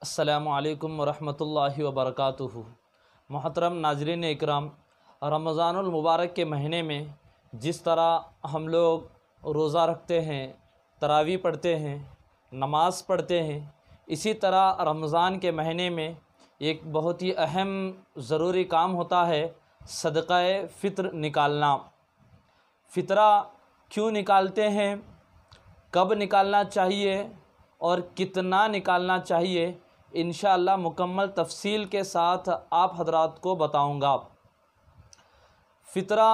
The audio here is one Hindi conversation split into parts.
अस्सलामुअलैकुम वरहमतुल्लाहि वबरकातुहू। मोहतरम नाज़रीन इकराम, रमज़ानुल मुबारक के महीने में जिस तरह हम लोग रोज़ा रखते हैं, तरावी पढ़ते हैं, नमाज़ पढ़ते हैं, इसी तरह रमज़ान के महीने में एक बहुत ही अहम ज़रूरी काम होता है सदक़ाए फ़ित्र निकालना। फ़ितरा क्यों निकालते हैं, कब निकालना चाहिए और कितना निकालना चाहिए, इंशाअल्लाह मुकम्मल तफसील के साथ आप हजरात को बताऊंगा। फ़ितरा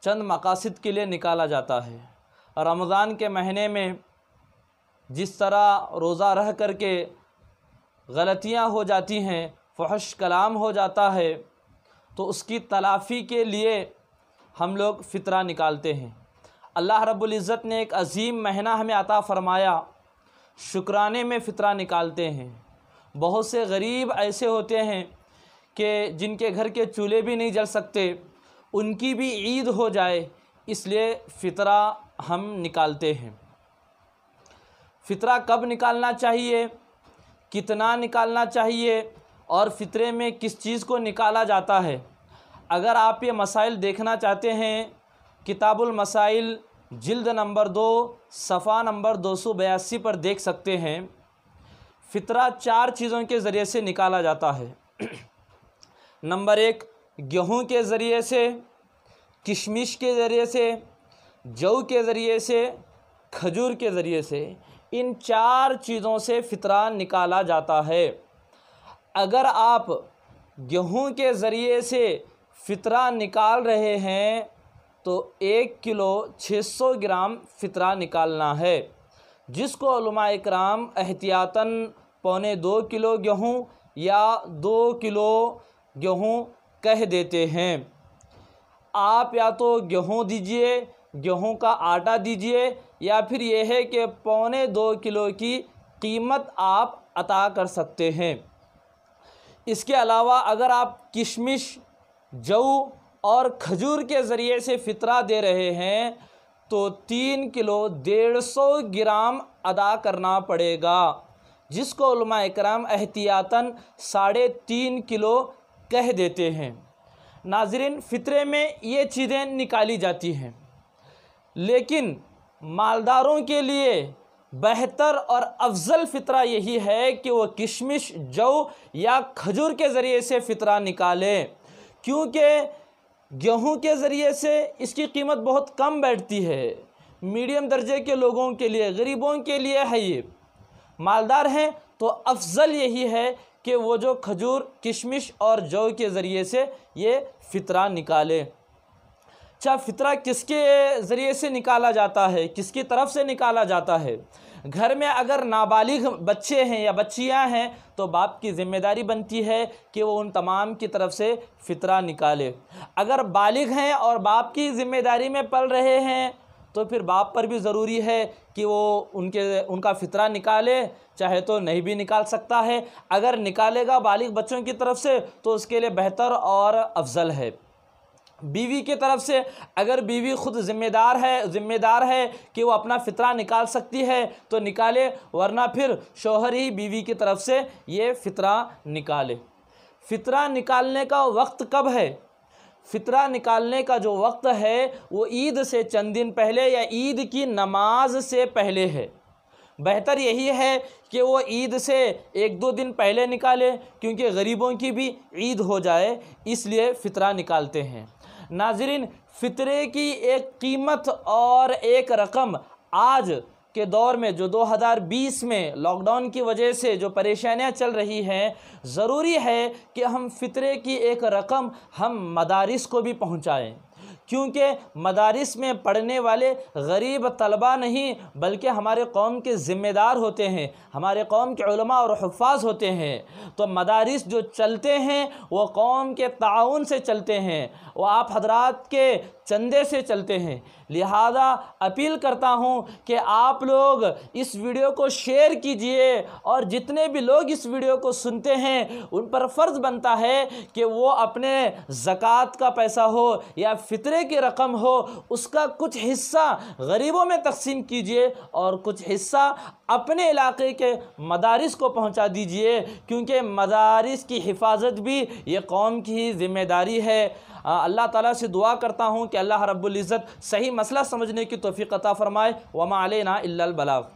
चंद मकासद के लिए निकाला जाता है। रमज़ान के महीने में जिस तरह रोज़ा रह कर के गलतियां हो जाती हैं, फहश कलाम हो जाता है, तो उसकी तलाफ़ी के लिए हम लोग फ़ितरा निकालते हैं। अल्लाह रब्बुल इज़्ज़त ने एक अज़ीम महीना हमें अता फ़रमाया, शुक्राने में फ़ितरा निकालते हैं। बहुत से गरीब ऐसे होते हैं कि जिनके घर के चूल्हे भी नहीं जल सकते, उनकी भी ईद हो जाए, इसलिए फ़ितरा हम निकालते हैं। फ़ितरा कब निकालना चाहिए, कितना निकालना चाहिए और फ़ितरे में किस चीज़ को निकाला जाता है, अगर आप ये मसाइल देखना चाहते हैं, किताबुल मसाइल जिल्द नंबर 2 सफ़ा नंबर 282 पर देख सकते हैं। फ़ितरा 4 चीज़ों के ज़रिए से निकाला जाता है। नंबर 1 गेहूँ के ज़रिए से, किशमिश के ज़रिए से, जौ के ज़रिए से, खजूर के ज़रिए से। इन 4 चीज़ों से फ़ितरा निकाला जाता है। अगर आप गेहूँ के ज़रिए से फ़ितरा निकाल रहे हैं तो 1 किलो 600 ग्राम फ़ितरा निकालना है, जिसको उलमा इकराम एहतियातन 1.25 किलो गेहूँ या 2 किलो गेहूँ कह देते हैं। आप या तो गेहूँ दीजिए, गेहूँ का आटा दीजिए, या फिर यह है कि 1.25 किलो की कीमत आप अता कर सकते हैं। इसके अलावा अगर आप किशमिश, जौ और खजूर के ज़रिए से फ़ितरा दे रहे हैं तो 3 किलो 150 ग्राम अदा करना पड़ेगा, जिसको उलमा इकराम एहतियातन 3.5 किलो कह देते हैं। नाज़रीन, फ़ितरे में ये चीज़ें निकाली जाती हैं, लेकिन मालदारों के लिए बेहतर और अफजल फ़ितरा यही है कि वो किशमिश, जौ या खजूर के ज़रिए से फ़ितरा निकालें, क्योंकि गेहूं के ज़रिए से इसकी कीमत बहुत कम बैठती है। मीडियम दर्जे के लोगों के लिए, गरीबों के लिए है ये। मालदार हैं तो अफजल यही है कि वो जो खजूर, किशमिश और जौ के ज़रिए से ये फ़ितरा निकाले। अच्छा, फ़ितरा किसके ज़रिए से निकाला जाता है, किसकी तरफ से निकाला जाता है? घर में अगर नाबालिग बच्चे हैं या बच्चियां हैं तो बाप की ज़िम्मेदारी बनती है कि वो उन तमाम की तरफ से फ़ितरा निकाले। अगर बालिग हैं और बाप की ज़िम्मेदारी में पल रहे हैं तो फिर बाप पर भी ज़रूरी है कि वो उनका फ़ितरा निकाले, चाहे तो नहीं भी निकाल सकता है। अगर निकालेगा बालिग बच्चों की तरफ से तो उसके लिए बेहतर और अफजल है। बीवी की तरफ से अगर बीवी खुद ज़िम्मेदार है कि वो अपना फ़ितरा निकाल सकती है तो निकाले, वरना फिर शौहर ही बीवी की तरफ से ये फ़ितरा निकाले। फ़ितरा निकालने का वक्त कब है? फ़ितरा निकालने का जो वक्त है वो ईद से चंद दिन पहले या ईद की नमाज से पहले है। बेहतर यही है कि वो ईद से 1-2 दिन पहले निकाले, क्योंकि गरीबों की भी ईद हो जाए, इसलिए फ़ितरा निकालते हैं। नाज़रीन, फ़ितरे की एक कीमत और एक रकम आज के दौर में, जो 2020 में लॉकडाउन की वजह से जो परेशानियां चल रही हैं, ज़रूरी है कि हम फ़ितरे की एक रकम हम मदारिस को भी पहुंचाएं, क्योंकि मदारिस में पढ़ने वाले गरीब तलबा नहीं बल्कि हमारे कौम के ज़िम्मेदार होते हैं, हमारे कौम के उलमा और हुफ़ाज़ होते हैं। तो मदारिस जो चलते हैं वो कौम के ताउन से चलते हैं, वो आप हजरात के चंदे से चलते हैं। लिहाजा अपील करता हूँ कि आप लोग इस वीडियो को शेयर कीजिए और जितने भी लोग इस वीडियो को सुनते हैं उन पर फ़र्ज़ बनता है कि वो अपने ज़कात का पैसा हो या फ़ितरे की रकम हो उसका कुछ हिस्सा गरीबों में तकसीम कीजिए और कुछ हिस्सा अपने इलाके के मदारिस को पहुंचा दीजिए, क्योंकि मदारिस की हिफाजत भी ये कौम की ही ज़िम्मेदारी है। अल्लाह ताला से दुआ करता हूँ कि अल्लाह रब्बुल इज़्ज़त सही मसला समझने की तौफ़ीक़ अता फ़रमाए। वमा अलैना इल्लल बलाग।